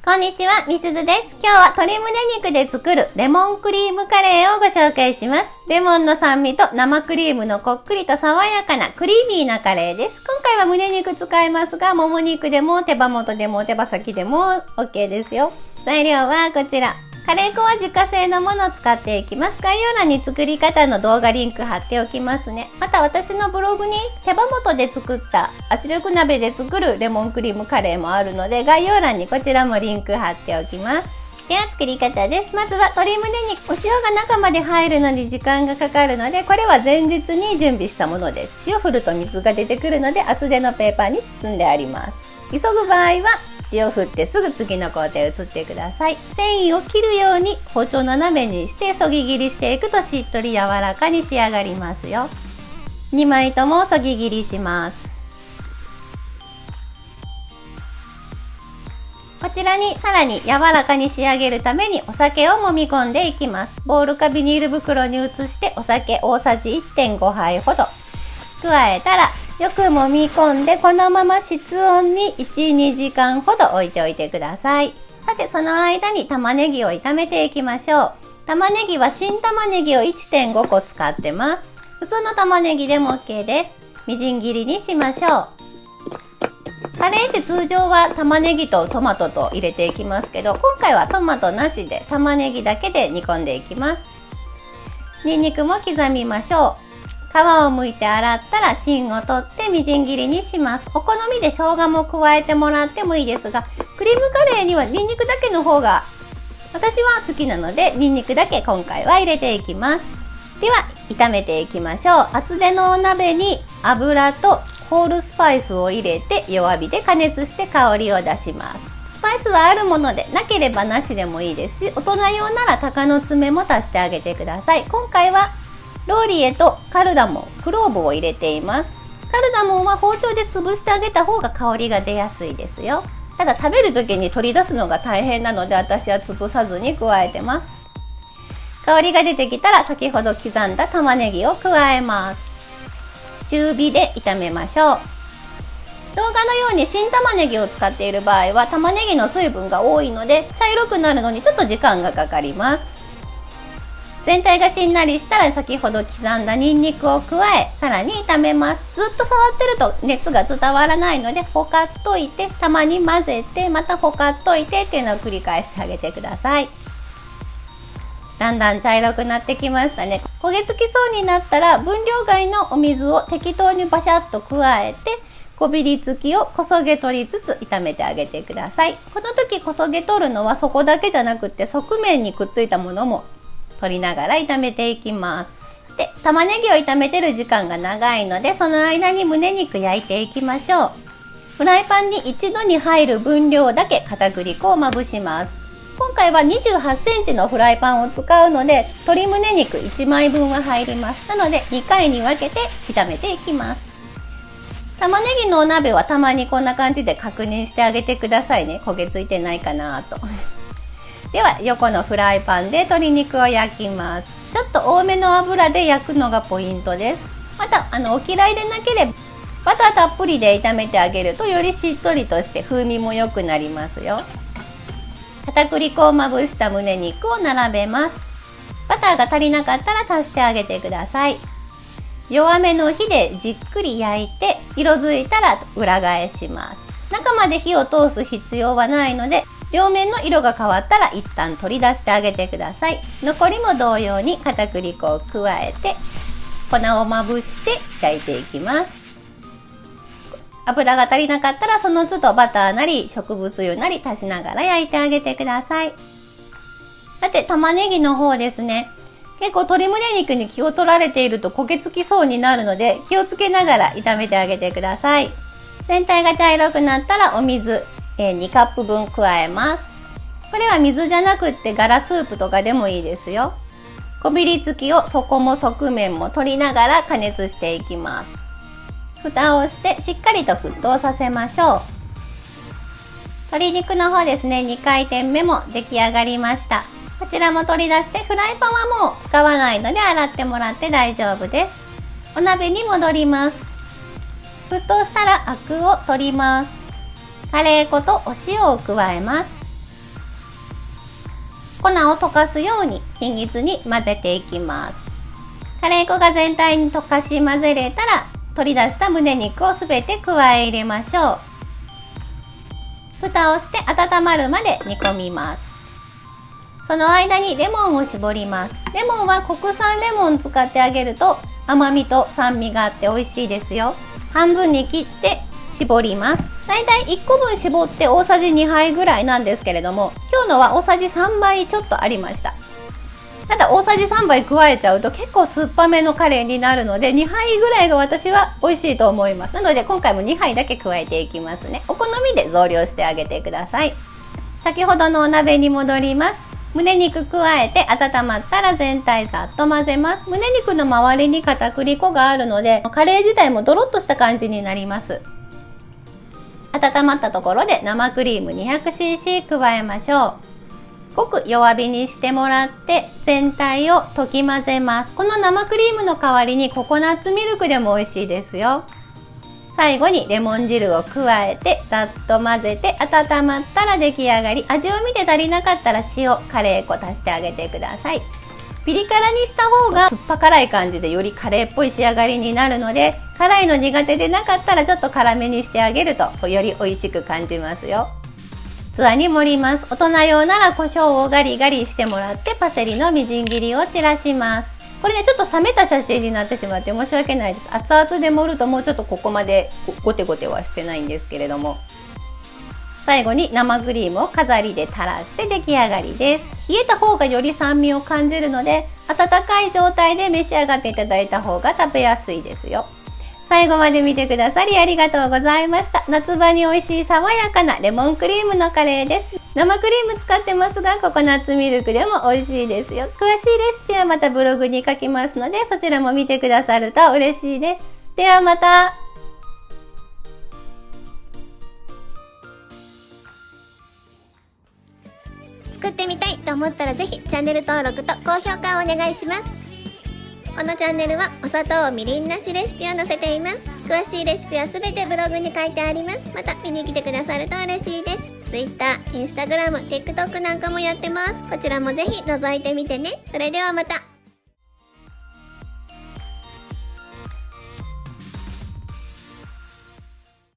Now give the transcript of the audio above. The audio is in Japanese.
こんにちは、みすずです。今日は鶏胸肉で作るレモンクリームカレーをご紹介します。レモンの酸味と生クリームのこっくりと爽やかなクリーミーなカレーです。今回は胸肉使いますが、もも肉でも手羽元でも手羽先でも OK ですよ。材料はこちら。カレー粉は自家製のものを使っていきます。概要欄に作り方の動画リンク貼っておきますね。また私のブログに手羽元で作った圧力鍋で作るレモンクリームカレーもあるので、概要欄にこちらもリンク貼っておきます。では作り方です。まずは鶏胸肉。お塩が中まで入るのに時間がかかるので、これは前日に準備したものです。塩振ると水が出てくるので厚手のペーパーに包んであります。急ぐ場合は塩振ってすぐ次の工程移ってください。繊維を切るように包丁斜めにしてそぎ切りしていくとしっとり柔らかに仕上がりますよ。2枚ともそぎ切りします。こちらにさらに柔らかに仕上げるためにお酒を揉み込んでいきます。ボウルかビニール袋に移してお酒大さじ 1.5 杯ほど加えたらよく揉み込んで、このまま室温に 1,2 時間ほど置いておいてください。さてその間に玉ねぎを炒めていきましょう。玉ねぎは新玉ねぎを 1.5 個使ってます。普通の玉ねぎでも OK です。みじん切りにしましょう。カレーって通常は玉ねぎとトマトと入れていきますけど、今回はトマトなしで玉ねぎだけで煮込んでいきます。にんにくも刻みましょう。皮を剥いて洗ったら芯を取ってみじん切りにします。お好みで生姜も加えてもらってもいいですが、クリームカレーにはニンニクだけの方が私は好きなので、ニンニクだけ今回は入れていきます。では炒めていきましょう。厚手のお鍋に油とホールスパイスを入れて弱火で加熱して香りを出します。スパイスはあるものでなければなしでもいいですし、大人用なら鷹の爪も足してあげてください。今回はローリエとカルダモン、クローブを入れています。カルダモンは包丁で潰してあげた方が香りが出やすいですよ。ただ食べる時に取り出すのが大変なので私は潰さずに加えてます。香りが出てきたら先ほど刻んだ玉ねぎを加えます。中火で炒めましょう。動画のように新玉ねぎを使っている場合は玉ねぎの水分が多いので茶色くなるのにちょっと時間がかかります。全体がしんなりしたら先ほど刻んだニンニクを加え、さらに炒めます。ずっと触ってると熱が伝わらないのでほかっといて、たまに混ぜてまたほかっといてっていうのを繰り返してあげてください。だんだん茶色くなってきましたね。焦げ付きそうになったら分量外のお水を適当にバシャッと加えて、こびりつきをこそげ取りつつ炒めてあげてください。この時こそげ取るのはそこだけじゃなくって側面にくっついたものも取りながら炒めていきます。で、玉ねぎを炒めてる時間が長いのでその間に胸肉焼いていきましょう。フライパンに一度に入る分量だけ片栗粉をまぶします。今回は28センチのフライパンを使うので鶏胸肉1枚分は入ります。なので2回に分けて炒めていきます。玉ねぎのお鍋はたまにこんな感じで確認してあげてくださいね。焦げついてないかなと。では横のフライパンで鶏肉を焼きます。ちょっと多めの油で焼くのがポイントです。またお嫌いでなければバターたっぷりで炒めてあげるとよりしっとりとして風味も良くなりますよ。片栗粉をまぶした胸肉を並べます。バターが足りなかったら足してあげてください。弱めの火でじっくり焼いて色づいたら裏返します。中まで火を通す必要はないので両面の色が変わったら一旦取り出してあげてください。残りも同様に片栗粉を加えて粉をまぶして焼いていきます。油が足りなかったらその都度バターなり植物油なり足しながら焼いてあげてください。さて玉ねぎの方ですね。結構鶏胸肉に気を取られていると焦げつきそうになるので気をつけながら炒めてあげてください。全体が茶色くなったらお水2カップ分加えます。これは水じゃなくってガラスープとかでもいいですよ。こびりつきを底も側面も取りながら加熱していきます。蓋をしてしっかりと沸騰させましょう。鶏肉の方ですね、2回転目も出来上がりました。こちらも取り出してフライパンはもう使わないので洗ってもらって大丈夫です。お鍋に戻ります。沸騰したらアクを取ります。カレー粉とお塩を加えます。粉を溶かすように均一に混ぜていきます。カレー粉が全体に溶かし混ぜれたら、取り出した胸肉をすべて加え入れましょう。蓋をして温まるまで煮込みます。その間にレモンを絞ります。レモンは国産レモン使ってあげると甘みと酸味があって美味しいですよ。半分に切って絞ります。だいたい1個分絞って大さじ2杯ぐらいなんですけれども、今日のは大さじ3杯ちょっとありました。ただ大さじ3杯加えちゃうと結構酸っぱめのカレーになるので、2杯ぐらいが私は美味しいと思います。なので今回も2杯だけ加えていきますね。お好みで増量してあげてください。先ほどのお鍋に戻ります。胸肉加えて温まったら全体ざっと混ぜます。胸肉の周りに片栗粉があるので、カレー自体もドロッとした感じになります。温まったところで生クリーム 200cc 加えましょう。ごく弱火にしてもらって全体を溶き混ぜます。この生クリームの代わりにココナッツミルクでも美味しいですよ。最後にレモン汁を加えてざっと混ぜて温まったら出来上がり。味を見て足りなかったら塩、カレー粉足してあげてください。ピリ辛にした方が酸っぱ辛い感じでよりカレーっぽい仕上がりになるので、辛いの苦手でなかったらちょっと辛めにしてあげるとより美味しく感じますよ。器に盛ります。大人用なら胡椒をガリガリしてもらってパセリのみじん切りを散らします。これねちょっと冷めた写真になってしまって申し訳ないです。熱々で盛るともうちょっとここまでゴテゴテはしてないんですけれども、最後に生クリームを飾りで垂らして出来上がりです。冷えた方がより酸味を感じるので、温かい状態で召し上がっていただいた方が食べやすいですよ。最後まで見てくださりありがとうございました。夏場に美味しい爽やかなレモンクリームのカレーです。生クリーム使ってますが、ココナッツミルクでも美味しいですよ。詳しいレシピはまたブログに書きますので、そちらも見てくださると嬉しいです。ではまた。作ってみたいと思ったらぜひチャンネル登録と高評価をお願いします。このチャンネルはお砂糖みりんなしレシピを載せています。詳しいレシピはすべてブログに書いてあります。また見に来てくださると嬉しいです。Twitter、Instagram、TikTok なんかもやってます。こちらもぜひ覗いてみてね。それではまた。